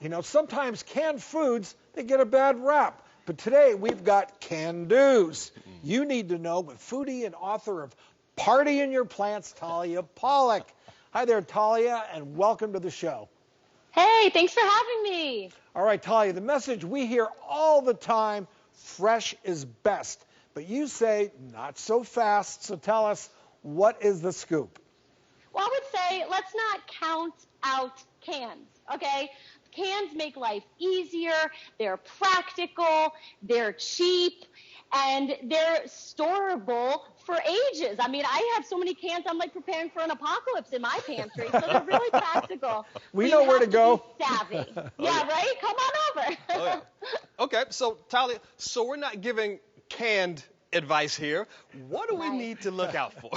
You know, sometimes canned foods, they get a bad rap. But today we've got can-dos. You need to know with foodie and author of Party in Your Plants, Talia Pollock. Hi there, Talia, and welcome to the show. Hey, thanks for having me. All right, Talia, the message we hear all the time, fresh is best. But you say not so fast, so tell us, what is the scoop? Well, I would say let's not count out cans, okay? Cans make life easier, they're practical, they're cheap, and they're storable for ages. I mean, I have so many cans, I'm like preparing for an apocalypse in my pantry, so they're really practical. We know where to go. Be savvy. Yeah, right? Come on over. Oh, yeah. Okay, so Talia, so we're not giving canned advice here. What do we need to look out for?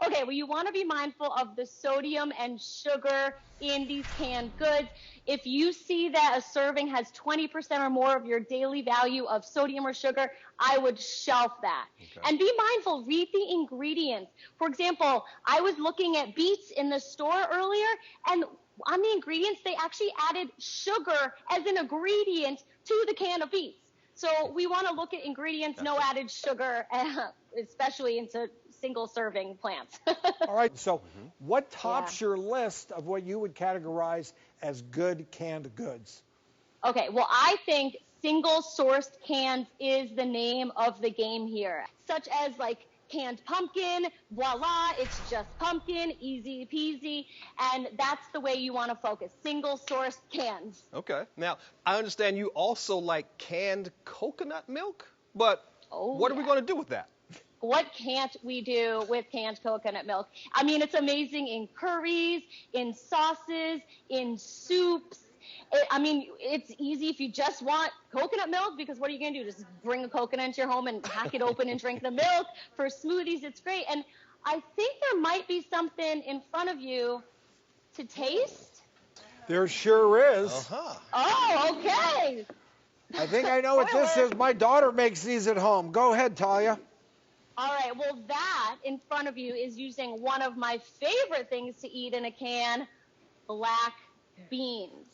Okay, well, you want to be mindful of the sodium and sugar in these canned goods. If you see that a serving has 20% or more of your daily value of sodium or sugar, I would shelf that. Okay. And be mindful, read the ingredients. For example, I was looking at beets in the store earlier, and on the ingredients, they actually added sugar as an ingredient to the can of beets. So we want to look at ingredients, no added sugar, especially into single-serving plants. All right, so what tops your list of what you would categorize as good canned goods? Okay, well, I think single-sourced cans is the name of the game here, such as like canned pumpkin, voila, it's just pumpkin, easy peasy, and that's the way you want to focus, single-sourced cans. Okay, now, I understand you also like canned coconut milk, but what are we going to do with that? What can't we do with canned coconut milk? I mean, it's amazing in curries, in sauces, in soups. I mean, it's easy if you just want coconut milk, because what are you going to do? Just bring a coconut into your home and hack it open and drink the milk. For smoothies, it's great. And I think there might be something in front of you to taste. There sure is. Oh, okay. I think I know what this is. My daughter makes these at home. Go ahead, Talia. All right, well, that in front of you is using one of my favorite things to eat in a can, black beans.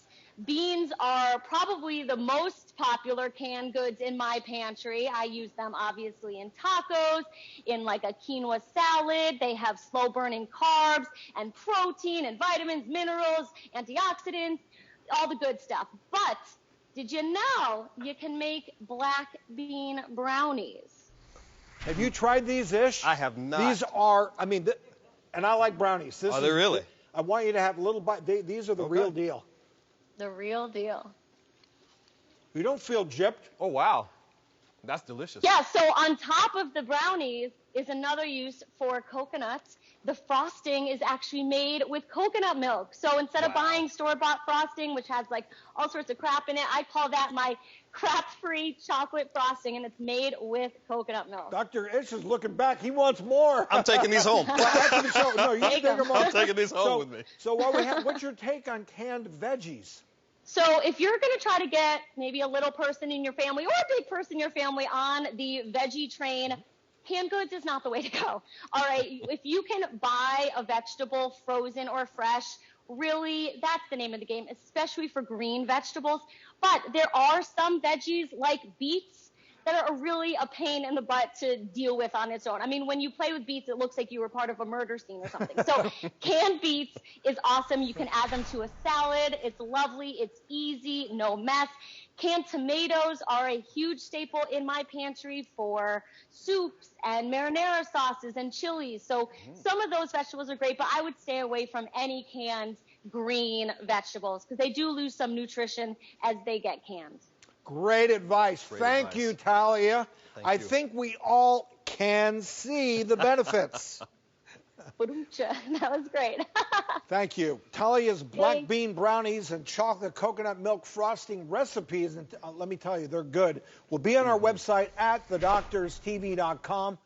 Beans are probably the most popular canned goods in my pantry. I use them obviously in tacos, in like a quinoa salad. They have slow-burning carbs and protein and vitamins, minerals, antioxidants, all the good stuff. But did you know you can make black bean brownies? Have you tried these, Ish? I have not. These are, I mean, and I like brownies. Are they really? I want you to have a little bite. These are the real deal. The real deal. You don't feel gypped. Oh, wow. That's delicious. Yeah, so on top of the brownies is another use for coconuts. The frosting is actually made with coconut milk. So instead of buying store-bought frosting, which has like all sorts of crap in it, I call that my crap-free chocolate frosting, and it's made with coconut milk. Dr. Ish is looking back. He wants more. I'm taking these home. Well, after the show, no, you can take them home. I'm taking these home with me. So while we have, what's your take on canned veggies? So if you're going to try to get maybe a little person in your family or a big person in your family on the veggie train, canned goods is not the way to go. All right, if you can buy a vegetable frozen or fresh, really, that's the name of the game, especially for green vegetables. But there are some veggies like beets that are really a pain in the butt to deal with on its own. I mean, when you play with beets, it looks like you were part of a murder scene or something. So canned beets is awesome. You can add them to a salad. It's lovely. It's easy. No mess. Canned tomatoes are a huge staple in my pantry for soups and marinara sauces and chilies. So some of those vegetables are great, but I would stay away from any canned green vegetables because they do lose some nutrition as they get canned. Great advice. Thank you, Talia. I think we all can see the benefits. That was great. Thank you. Talia's black bean brownies and chocolate coconut milk frosting recipes, and let me tell you, they're good, will be on our website at thedoctorstv.com.